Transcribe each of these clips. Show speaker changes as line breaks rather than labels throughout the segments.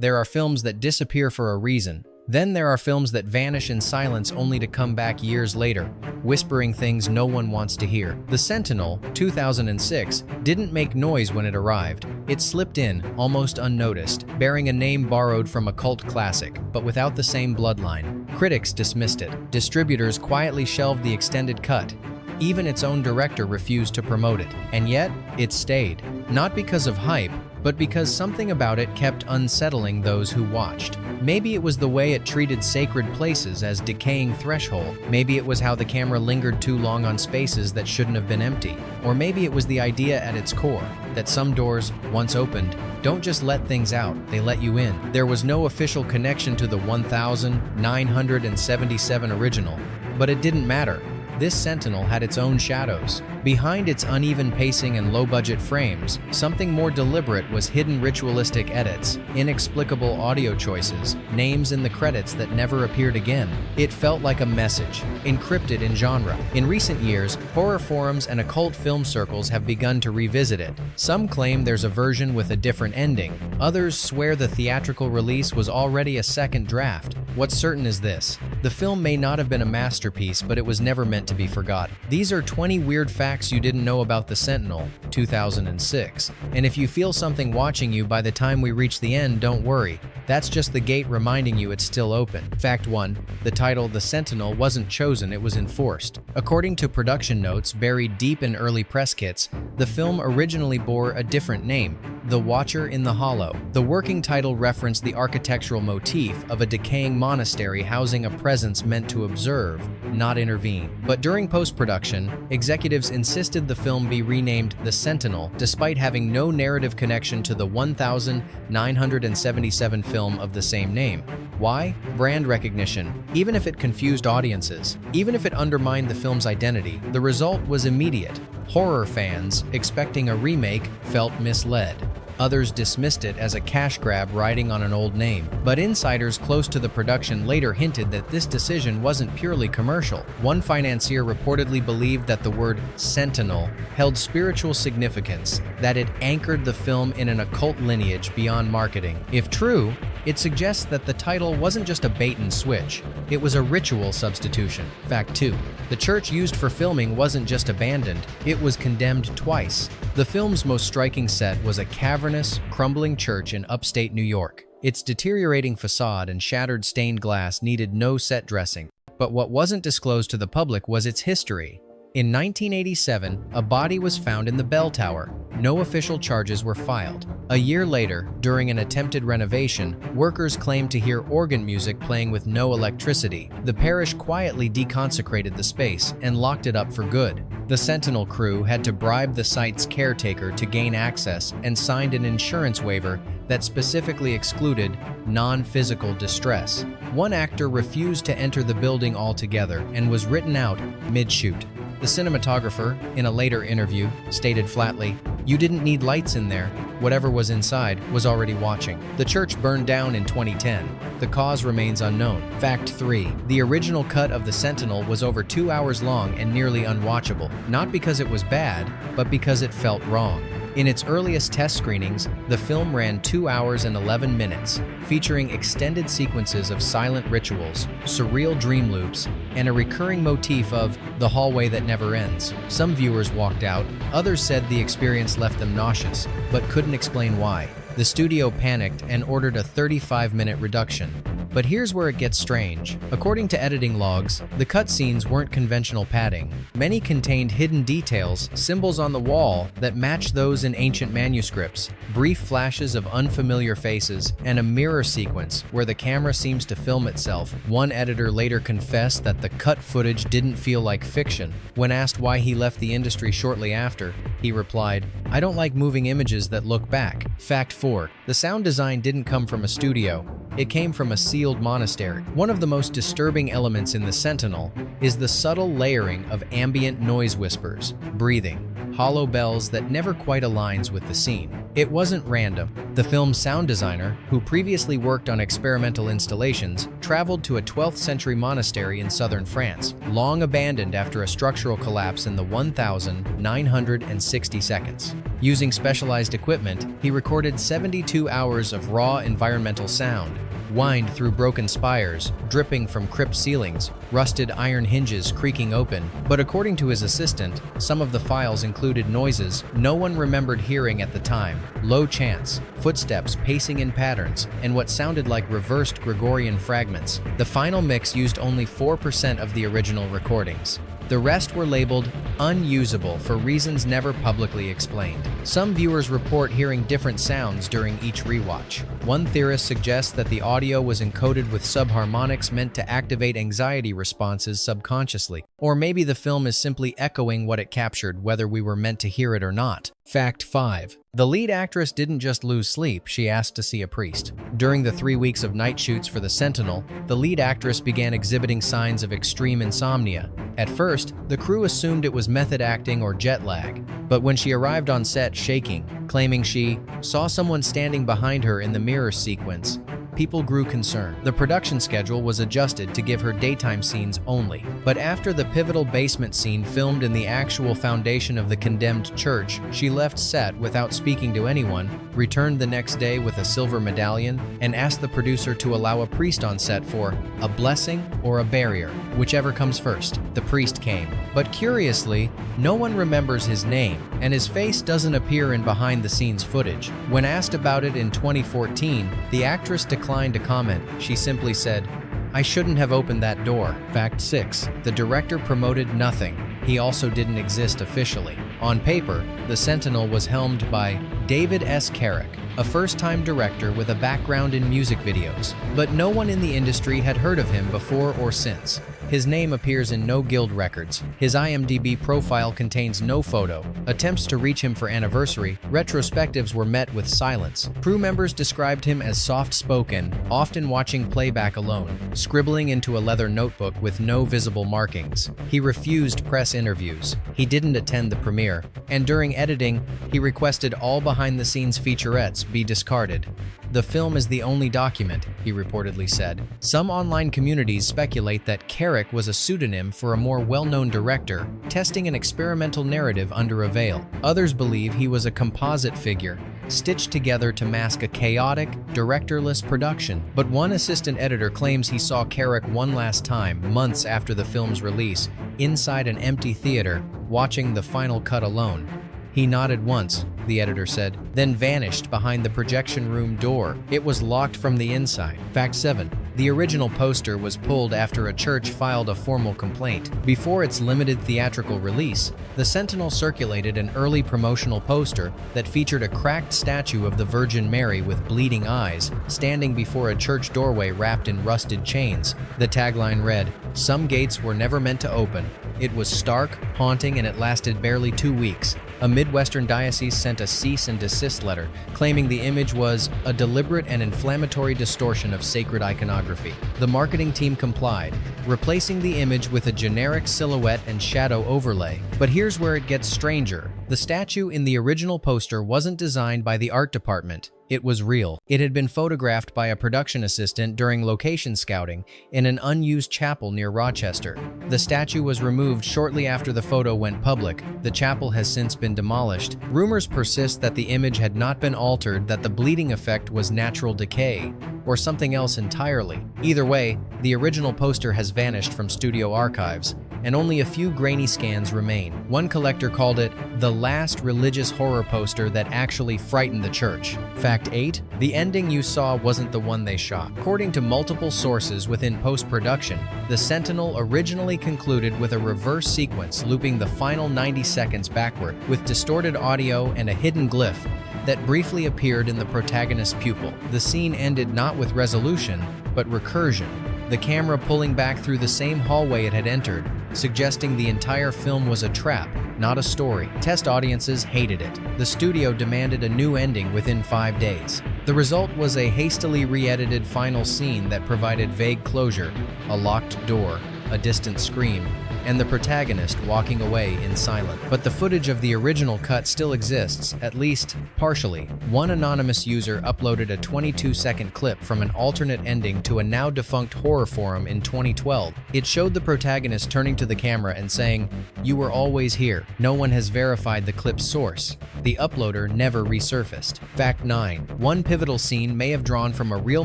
There are films that disappear for a reason. Then there are films that vanish in silence only to come back years later, whispering things no one wants to hear. The Sentinel, 2006, didn't make noise when it arrived. It slipped in, almost unnoticed, bearing a name borrowed from a cult classic, but without the same bloodline. Critics dismissed it. Distributors quietly shelved the extended cut. Even its own director refused to promote it. And yet, it stayed. Not because of hype, but because something about it kept unsettling those who watched. Maybe it was the way it treated sacred places as decaying threshold. Maybe it was how the camera lingered too long on spaces that shouldn't have been empty. Or maybe it was the idea at its core, that some doors, once opened, don't just let things out, they let you in. There was no official connection to the 1977 original, but it didn't matter. This Sentinel had its own shadows. Behind its uneven pacing and low-budget frames, something more deliberate was hidden ritualistic edits, inexplicable audio choices, names in the credits that never appeared again. It felt like a message, encrypted in genre. In recent years, horror forums and occult film circles have begun to revisit it. Some claim there's a version with a different ending. Others swear the theatrical release was already a second draft. What's certain is this: the film may not have been a masterpiece, but it was never meant to be forgotten. These are 20 weird facts you didn't know about The Sentinel, 2006. And if you feel something watching you by the time we reach the end, don't worry. That's just the gate reminding you it's still open. Fact 1. The title The Sentinel wasn't chosen, it was enforced. According to production notes buried deep in early press kits, the film originally bore a different name, The Watcher in the Hollow. The working title referenced the architectural motif of a decaying monastery housing a presence meant to observe, not intervene. But during post-production, executives insisted the film be renamed The Sentinel, despite having no narrative connection to the 1977 film of the same name. Why? Brand recognition. Even if it confused audiences, even if it undermined the film's identity, the result was immediate. Horror fans, expecting a remake, felt misled. Others dismissed it as a cash grab riding on an old name. But insiders close to the production later hinted that this decision wasn't purely commercial. One financier reportedly believed that the word Sentinel held spiritual significance, that it anchored the film in an occult lineage beyond marketing. If true, it suggests that the title wasn't just a bait and switch, it was a ritual substitution. Fact 2. The church used for filming wasn't just abandoned, it was condemned twice. The film's most striking set was a cavernous, crumbling church in upstate New York. Its deteriorating facade and shattered stained glass needed no set dressing. But what wasn't disclosed to the public was its history. In 1987, a body was found in the bell tower. No official charges were filed. A year later, during an attempted renovation, workers claimed to hear organ music playing with no electricity. The parish quietly deconsecrated the space and locked it up for good. The Sentinel crew had to bribe the site's caretaker to gain access and signed an insurance waiver that specifically excluded non-physical distress. One actor refused to enter the building altogether and was written out mid-shoot. The cinematographer, in a later interview, stated flatly, "You didn't need lights in there. Whatever was inside was already watching." The church burned down in 2010. The cause remains unknown. Fact 3. The original cut of The Sentinel was over 2 hours long and nearly unwatchable, not because it was bad, but because it felt wrong. In its earliest test screenings, the film ran 2 hours and 11 minutes, featuring extended sequences of silent rituals, surreal dream loops, and a recurring motif of the hallway that never ends. Some viewers walked out, others said the experience left them nauseous, but couldn't explain why. The studio panicked and ordered a 35-minute reduction. But here's where it gets strange. According to editing logs, the cutscenes weren't conventional padding. Many contained hidden details, symbols on the wall that matched those in ancient manuscripts, brief flashes of unfamiliar faces, and a mirror sequence where the camera seems to film itself. One editor later confessed that the cut footage didn't feel like fiction. When asked why he left the industry shortly after, he replied, "I don't like moving images that look back." Fact 4. The sound design didn't come from a studio. It came from a sealed monastery. One of the most disturbing elements in The Sentinel is the subtle layering of ambient noise whispers, breathing, hollow bells that never quite aligns with the scene. It wasn't random. The film's sound designer, who previously worked on experimental installations, traveled to a 12th century monastery in southern France, long abandoned after a structural collapse in the 1960s. Using specialized equipment, he recorded 72 hours of raw environmental sound, whined through broken spires, dripping from crypt ceilings, rusted iron hinges creaking open. But according to his assistant, some of the files included noises no one remembered hearing at the time, low chants, footsteps pacing in patterns, and what sounded like reversed Gregorian fragments. The final mix used only 4% of the original recordings. The rest were labeled unusable for reasons never publicly explained. Some viewers report hearing different sounds during each rewatch. One theorist suggests that the audio was encoded with subharmonics meant to activate anxiety responses subconsciously. Or maybe the film is simply echoing what it captured, whether we were meant to hear it or not. Fact 5. The lead actress didn't just lose sleep, she asked to see a priest. During the 3 weeks of night shoots for The Sentinel, the lead actress began exhibiting signs of extreme insomnia. At first, the crew assumed it was method acting or jet lag, but when she arrived on set shaking, claiming she saw someone standing behind her in the mirror sequence, people grew concerned. The production schedule was adjusted to give her daytime scenes only. But after the pivotal basement scene filmed in the actual foundation of the condemned church, she left set without speaking to anyone, returned the next day with a silver medallion, and asked the producer to allow a priest on set for a blessing or a barrier, whichever comes first. The priest came. But curiously, no one remembers his name, and his face doesn't appear in behind-the-scenes footage. When asked about it in 2014, the actress declined to comment. She simply said, "I shouldn't have opened that door." Fact 6. The director promoted nothing. He also didn't exist officially. On paper, The Sentinel was helmed by David S. Carrick, a first-time director with a background in music videos. But no one in the industry had heard of him before or since. His name appears in no guild records. His IMDb profile contains no photo. Attempts to reach him for anniversary retrospectives were met with silence. Crew members described him as soft-spoken, often watching playback alone, scribbling into a leather notebook with no visible markings. He refused press interviews. He didn't attend the premiere, and during editing, he requested all behind-the-scenes featurettes be discarded. "The film is the only document," he reportedly said. Some online communities speculate that Carrick was a pseudonym for a more well-known director, testing an experimental narrative under a veil. Others believe he was a composite figure, stitched together to mask a chaotic, directorless production. But one assistant editor claims he saw Carrick one last time, months after the film's release, inside an empty theater, watching the final cut alone. "He nodded once," the editor said, "then vanished behind the projection room door. It was locked from the inside." Fact 7. The original poster was pulled after a church filed a formal complaint. Before its limited theatrical release, The Sentinel circulated an early promotional poster that featured a cracked statue of the Virgin Mary with bleeding eyes, standing before a church doorway wrapped in rusted chains. The tagline read, "Some gates were never meant to open." It was stark, haunting, and it lasted barely 2 weeks. A Midwestern diocese sent a cease and desist letter, claiming the image was a deliberate and inflammatory distortion of sacred iconography. The marketing team complied, replacing the image with a generic silhouette and shadow overlay. But here's where it gets stranger. The statue in the original poster wasn't designed by the art department. It was real. It had been photographed by a production assistant during location scouting in an unused chapel near Rochester. The statue was removed shortly after the photo went public. The chapel has since been demolished. Rumors persist that the image had not been altered, that the bleeding effect was natural decay, or something else entirely. Either way, the original poster has vanished from studio archives, and only a few grainy scans remain. One collector called it the last religious horror poster that actually frightened the church. Fact 8. The ending you saw wasn't the one they shot. According to multiple sources within post-production, The Sentinel originally concluded with a reverse sequence looping the final 90 seconds backward, with distorted audio and a hidden glyph that briefly appeared in the protagonist's pupil. The scene ended not with resolution, but recursion, the camera pulling back through the same hallway it had entered, suggesting the entire film was a trap, not a story. Test audiences hated it. The studio demanded a new ending within 5 days. The result was a hastily re-edited final scene that provided vague closure, a locked door, a distant scream, and the protagonist walking away in silence. But the footage of the original cut still exists, at least partially. One anonymous user uploaded a 22-second clip from an alternate ending to a now-defunct horror forum in 2012. It showed the protagonist turning to the camera and saying, "You were always here." No one has verified the clip's source. The uploader never resurfaced. Fact 9. One pivotal scene may have drawn from a real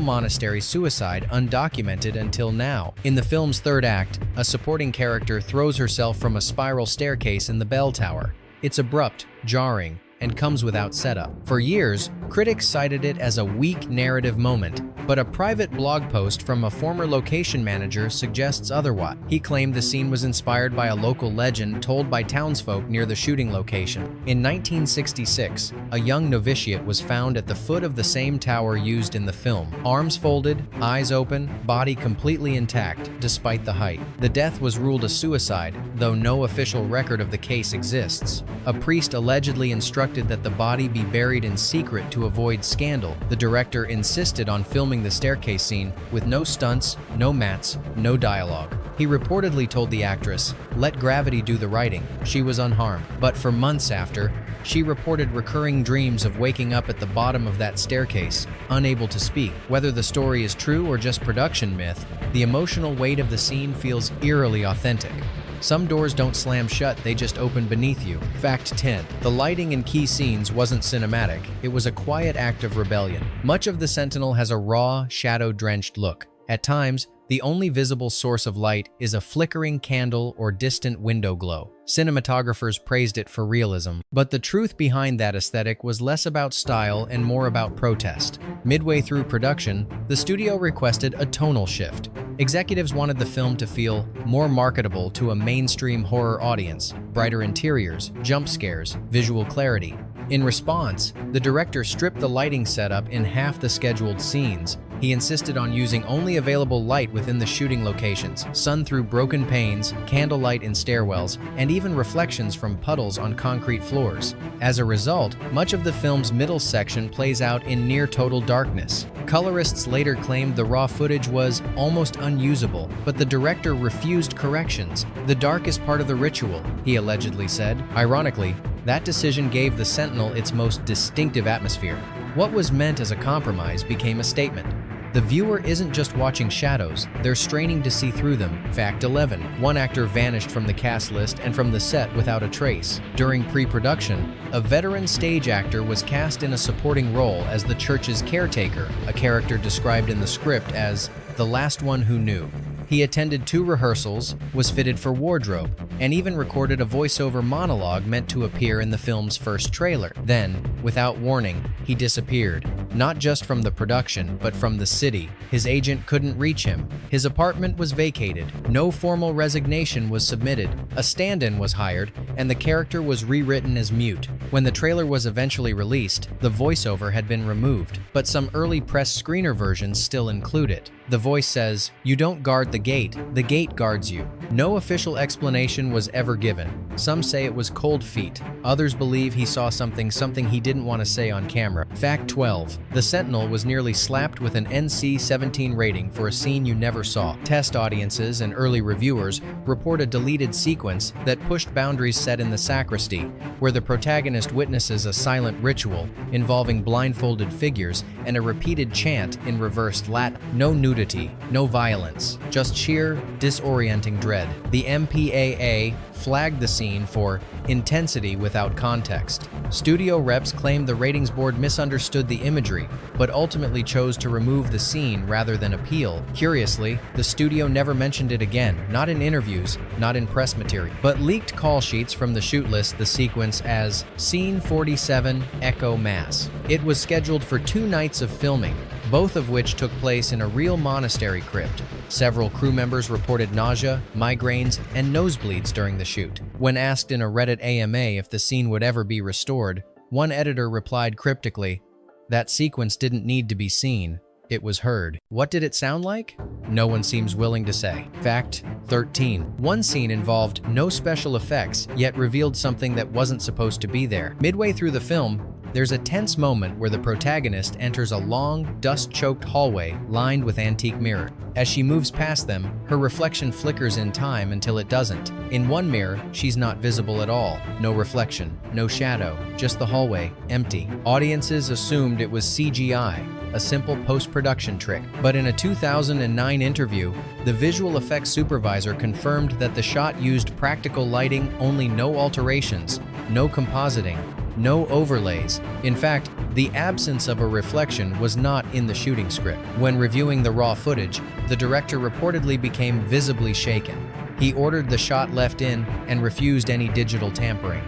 monastery suicide undocumented until now. In the film's third act, a supporting character throws herself from a spiral staircase in the bell tower. It's abrupt, jarring, and comes without setup. For years, critics cited it as a weak narrative moment, but a private blog post from a former location manager suggests otherwise. He claimed the scene was inspired by a local legend told by townsfolk near the shooting location. In 1966, a young novitiate was found at the foot of the same tower used in the film. Arms folded, eyes open, body completely intact despite the height. The death was ruled a suicide, though no official record of the case exists. A priest allegedly instructed that the body be buried in secret to avoid scandal. The director insisted on filming the staircase scene with no stunts, no mats, no dialogue. He reportedly told the actress, "Let gravity do the writing." She was unharmed. But for months after, she reported recurring dreams of waking up at the bottom of that staircase, unable to speak. Whether the story is true or just production myth, the emotional weight of the scene feels eerily authentic. Some doors don't slam shut, they just open beneath you. Fact 10. The lighting in key scenes wasn't cinematic, it was a quiet act of rebellion. Much of the Sentinel has a raw, shadow-drenched look. At times, the only visible source of light is a flickering candle or distant window glow. Cinematographers praised it for realism, but the truth behind that aesthetic was less about style and more about protest. Midway through production, the studio requested a tonal shift. Executives wanted the film to feel more marketable to a mainstream horror audience, brighter interiors, jump scares, visual clarity. In response, the director stripped the lighting setup in half the scheduled scenes. He insisted on using only available light within the shooting locations, sun through broken panes, candlelight in stairwells, and even reflections from puddles on concrete floors. As a result, much of the film's middle section plays out in near-total darkness. Colorists later claimed the raw footage was almost unusable, but the director refused corrections. "The dark is part of the ritual," he allegedly said. Ironically, that decision gave the Sentinel its most distinctive atmosphere. What was meant as a compromise became a statement. The viewer isn't just watching shadows, they're straining to see through them. Fact 11. One actor vanished from the cast list and from the set without a trace. During pre-production, a veteran stage actor was cast in a supporting role as the church's caretaker, a character described in the script as the last one who knew. He attended 2 rehearsals, was fitted for wardrobe, and even recorded a voiceover monologue meant to appear in the film's first trailer. Then, without warning, he disappeared. Not just from the production, but from the city. His agent couldn't reach him. His apartment was vacated. No formal resignation was submitted. A stand-in was hired, and the character was rewritten as mute. When the trailer was eventually released, the voiceover had been removed, but some early press screener versions still include it. The voice says, "You don't guard the gate guards you." No official explanation was ever given. Some say it was cold feet. Others believe he saw something he didn't want to say on camera. Fact 12. The Sentinel was nearly slapped with an NC-17 rating for a scene you never saw. Test audiences and early reviewers report a deleted sequence that pushed boundaries set in the sacristy, where the protagonist witnesses a silent ritual involving blindfolded figures and a repeated chant in reversed Latin. No nudity, no violence, just sheer, disorienting dread. The MPAA flagged the scene for intensity without context. Studio reps claimed the ratings board misunderstood the imagery, but ultimately chose to remove the scene rather than appeal. Curiously, the studio never mentioned it again, not in interviews, not in press material, but leaked call sheets from the shoot list the sequence as Scene 47, Echo Mass. It was scheduled for 2 nights of filming, both of which took place in a real monastery crypt. Several crew members reported nausea, migraines, and nosebleeds during the shoot. When asked in a Reddit AMA if the scene would ever be restored, one editor replied cryptically, "That sequence didn't need to be seen, it was heard." What did it sound like? No one seems willing to say. Fact 13. One scene involved no special effects, yet revealed something that wasn't supposed to be there. Midway through the film, There's a tense moment where the protagonist enters a long, dust-choked hallway lined with antique mirrors. As she moves past them, her reflection flickers in time until it doesn't. In one mirror, she's not visible at all. No reflection, no shadow, just the hallway, empty. Audiences assumed it was CGI, a simple post-production trick. But in a 2009 interview, the visual effects supervisor confirmed that the shot used practical lighting, only no alterations, no compositing, no overlays. In fact, the absence of a reflection was not in the shooting script. When reviewing the raw footage, the director reportedly became visibly shaken. He ordered the shot left in and refused any digital tampering.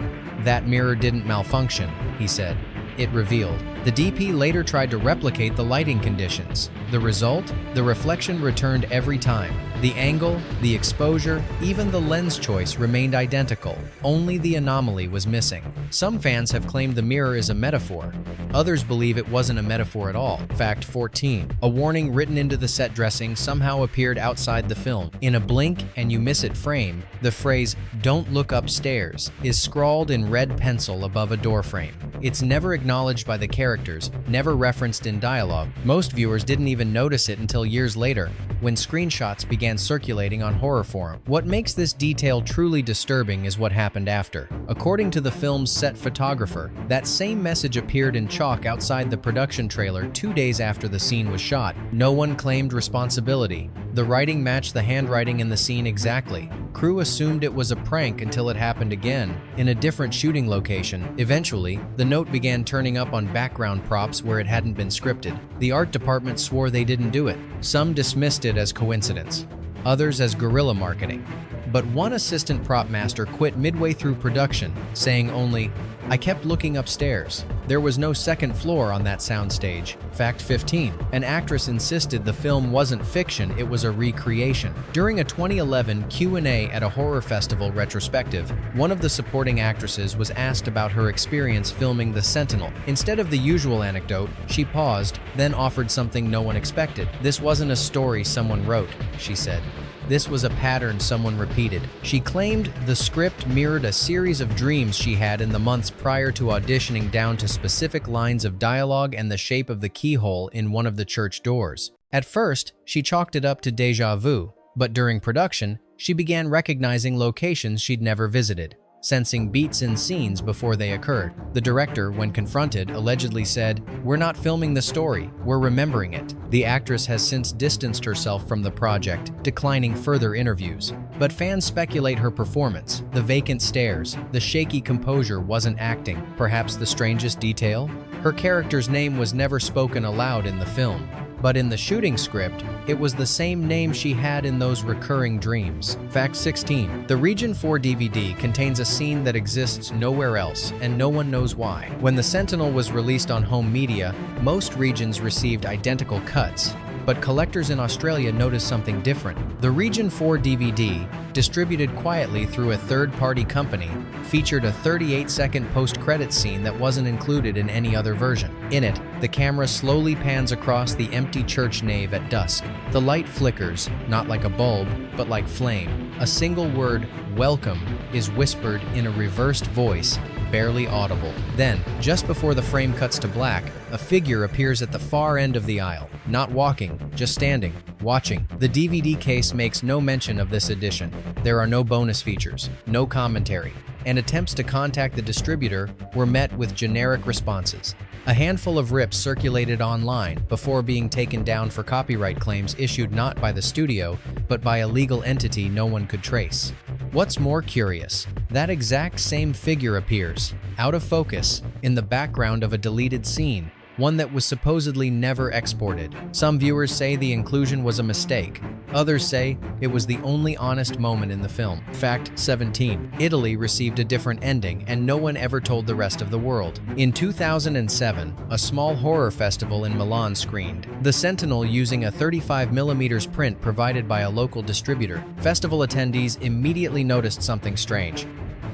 "That mirror didn't malfunction," he said. It revealed. The DP later tried to replicate the lighting conditions. The result? The reflection returned every time. The angle, the exposure, even the lens choice remained identical. Only the anomaly was missing. Some fans have claimed the mirror is a metaphor. Others believe it wasn't a metaphor at all. Fact 14. A warning written into the set dressing somehow appeared outside the film. In a blink and you miss it frame, the phrase, "Don't look upstairs," is scrawled in red pencil above a doorframe. It's never acknowledged by the characters, never referenced in dialogue. Most viewers didn't even notice it until years later, when screenshots began circulating on horror forums. What makes this detail truly disturbing is what happened after. According to the film's set photographer, that same message appeared in chalk outside the production trailer 2 days after the scene was shot. No one claimed responsibility. The writing matched the handwriting in the scene exactly. Crew assumed it was a prank until it happened again, in a different shooting location. Eventually, the note began turning up on background props where it hadn't been scripted. The art department swore they didn't do it. Some dismissed it as coincidence, others as guerrilla marketing. But one assistant prop master quit midway through production, saying only, "I kept looking upstairs. There was no second floor on that soundstage." Fact 15. An actress insisted the film wasn't fiction, it was a recreation. During a 2011 Q&A at a horror festival retrospective, one of the supporting actresses was asked about her experience filming The Sentinel. Instead of the usual anecdote, she paused, then offered something no one expected. "This wasn't a story someone wrote," she said. "This was a pattern someone repeated." She claimed the script mirrored a series of dreams she had in the months prior to auditioning, down to specific lines of dialogue and the shape of the keyhole in one of the church doors. At first, she chalked it up to déjà vu, but during production, she began recognizing locations she'd never visited, sensing beats in scenes before they occurred. The director, when confronted, allegedly said, "We're not filming the story, we're remembering it." The actress has since distanced herself from the project, declining further interviews. But fans speculate her performance, the vacant stares, the shaky composure wasn't acting. Perhaps the strangest detail? Her character's name was never spoken aloud in the film. But in the shooting script, it was the same name she had in those recurring dreams. Fact 16. The Region 4 DVD contains a scene that exists nowhere else, and no one knows why. When The Sentinel was released on home media, most regions received identical cuts, but collectors in Australia noticed something different. The Region 4 DVD, distributed quietly through a third-party company, featured a 38-second post-credits scene that wasn't included in any other version. In it, the camera slowly pans across the empty church nave at dusk. The light flickers, not like a bulb, but like flame. A single word, "Welcome," is whispered in a reversed voice, barely audible. Then, just before the frame cuts to black, a figure appears at the far end of the aisle, not walking, just standing, watching. The DVD case makes no mention of this edition. There are no bonus features, no commentary, and attempts to contact the distributor were met with generic responses. A handful of rips circulated online before being taken down for copyright claims issued not by the studio, but by a legal entity no one could trace. What's more curious, that exact same figure appears, out of focus, in the background of a deleted scene, one that was supposedly never exported. Some viewers say the inclusion was a mistake. Others say it was the only honest moment in the film. Fact 17. Italy received a different ending, and no one ever told the rest of the world. In 2007, a small horror festival in Milan screened The Sentinel using a 35mm print provided by a local distributor. Festival attendees immediately noticed something strange.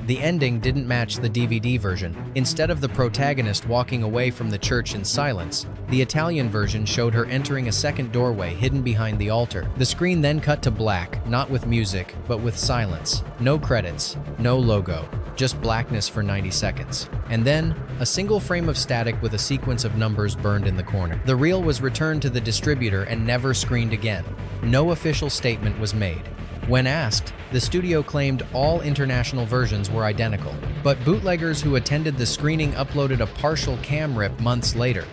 The ending didn't match the DVD version. Instead of the protagonist walking away from the church in silence, the Italian version showed her entering a second doorway hidden behind the altar. The screen then cut to black, not with music, but with silence. No credits, no logo, just blackness for 90 seconds. And then, a single frame of static with a sequence of numbers burned in the corner. The reel was returned to the distributor and never screened again. No official statement was made. When asked, the studio claimed all international versions were identical, but bootleggers who attended the screening uploaded a partial cam rip months later.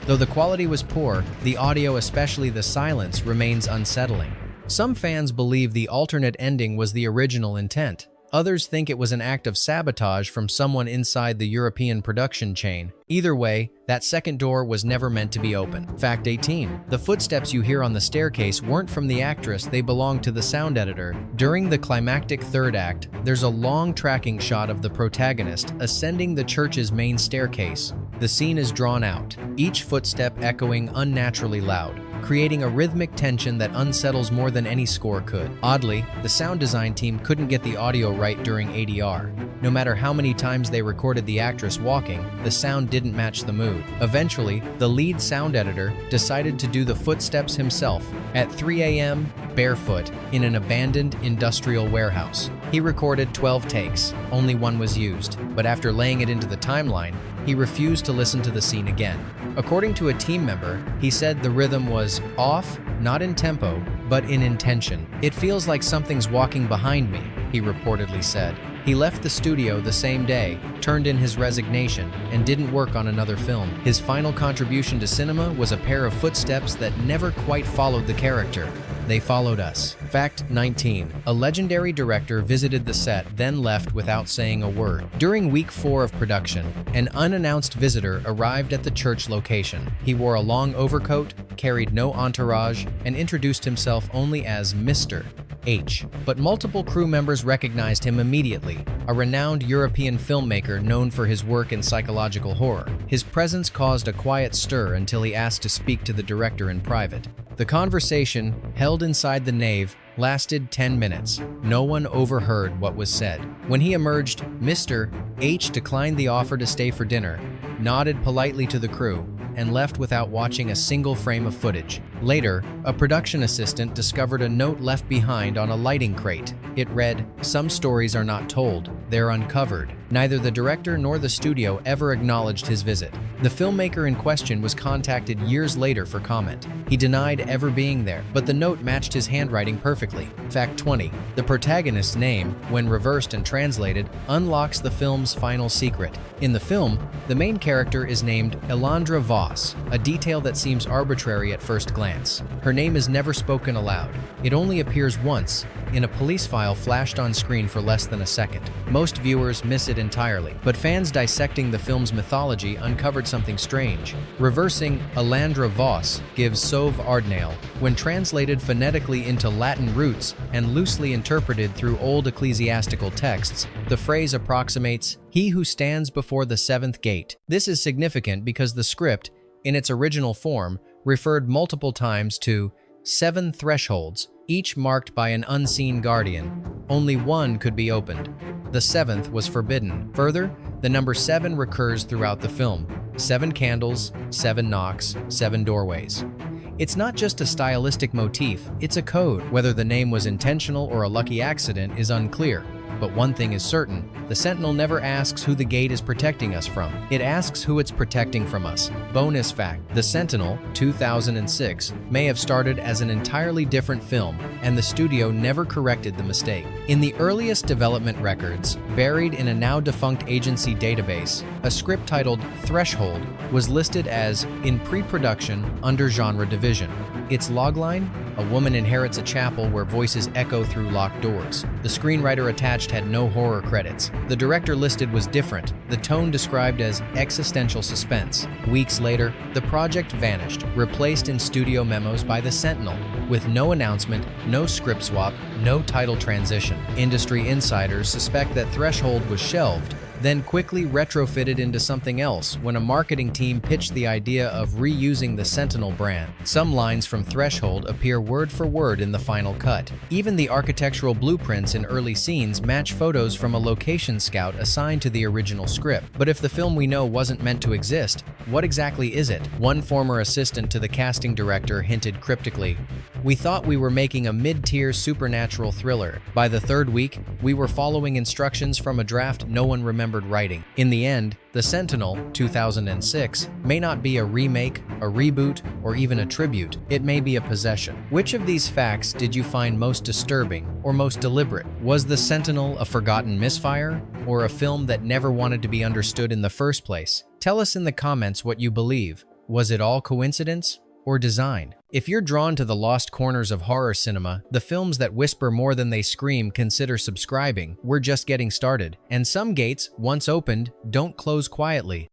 Though the quality was poor, the audio, especially the silence, remains unsettling. Some fans believe the alternate ending was the original intent. Others think it was an act of sabotage from someone inside the European production chain. Either way, that second door was never meant to be open. Fact 18. The footsteps you hear on the staircase weren't from the actress, they belonged to the sound editor. During the climactic third act, there's a long tracking shot of the protagonist ascending the church's main staircase. The scene is drawn out, each footstep echoing unnaturally loud, creating a rhythmic tension that unsettles more than any score could. Oddly, the sound design team couldn't get the audio right during ADR. No matter how many times they recorded the actress walking, the sound didn't match the mood. Eventually, the lead sound editor decided to do the footsteps himself at 3 a.m., barefoot, in an abandoned industrial warehouse. He recorded 12 takes, only one was used, but after laying it into the timeline, he refused to listen to the scene again. According to a team member, he said the rhythm was off, not in tempo, but in intention. "It feels like something's walking behind me," he reportedly said. He left the studio the same day, turned in his resignation, and didn't work on another film. His final contribution to cinema was a pair of footsteps that never quite followed the character. They followed us. Fact 19. A legendary director visited the set, then left without saying a word. During week 4 of production, an unannounced visitor arrived at the church location. He wore a long overcoat, carried no entourage, and introduced himself only as Mr. H. But multiple crew members recognized him immediately, a renowned European filmmaker known for his work in psychological horror. His presence caused a quiet stir until he asked to speak to the director in private. The conversation, held inside the nave, lasted 10 minutes. No one overheard what was said. When he emerged, Mr. H declined the offer to stay for dinner, nodded politely to the crew, and left without watching a single frame of footage. Later, a production assistant discovered a note left behind on a lighting crate. It read, "Some stories are not told, they're uncovered." Neither the director nor the studio ever acknowledged his visit. The filmmaker in question was contacted years later for comment. He denied ever being there, but the note matched his handwriting perfectly. Fact 20. The protagonist's name, when reversed and translated, unlocks the film's final secret. In the film, the main character is named Elandra Voss, a detail that seems arbitrary at first glance. Her name is never spoken aloud. It only appears once, in a police file flashed on screen for less than a second. Most viewers miss it entirely, but fans dissecting the film's mythology uncovered something strange. Reversing Elandra Voss gives Sov Ardnail, when translated phonetically into Latin roots and loosely interpreted through old ecclesiastical texts, the phrase approximates, "He who stands before the seventh gate." This is significant because the script, in its original form, referred multiple times to 7 thresholds, each marked by an unseen guardian. Only one could be opened. The 7th was forbidden. Further, the number 7 recurs throughout the film. 7 candles, 7 knocks, 7 doorways. It's not just a stylistic motif, it's a code. Whether the name was intentional or a lucky accident is unclear. But one thing is certain, the Sentinel never asks who the gate is protecting us from. It asks who it's protecting from us. Bonus fact, The Sentinel, 2006, may have started as an entirely different film, and the studio never corrected the mistake. In the earliest development records, buried in a now-defunct agency database, a script titled Threshold was listed as in pre-production under genre division. Its logline? A woman inherits a chapel where voices echo through locked doors. The screenwriter attached had no horror credits. The director listed was different, the tone described as existential suspense. Weeks later, the project vanished, replaced in studio memos by the Sentinel, with no announcement, no script swap, no title transition. Industry insiders suspect that Threshold was shelved, then quickly retrofitted into something else when a marketing team pitched the idea of reusing the Sentinel brand. Some lines from Threshold appear word for word in the final cut. Even the architectural blueprints in early scenes match photos from a location scout assigned to the original script. But if the film we know wasn't meant to exist, what exactly is it? One former assistant to the casting director hinted cryptically, "We thought we were making a mid-tier supernatural thriller. By the third week, we were following instructions from a draft no one remembered writing." In the end, The Sentinel, 2006, may not be a remake, a reboot, or even a tribute. It may be a possession. Which of these facts did you find most disturbing or most deliberate? Was The Sentinel a forgotten misfire, or a film that never wanted to be understood in the first place? Tell us in the comments what you believe. Was it all coincidence or design? If you're drawn to the lost corners of horror cinema, the films that whisper more than they scream, consider subscribing. We're just getting started, and some gates, once opened, don't close quietly.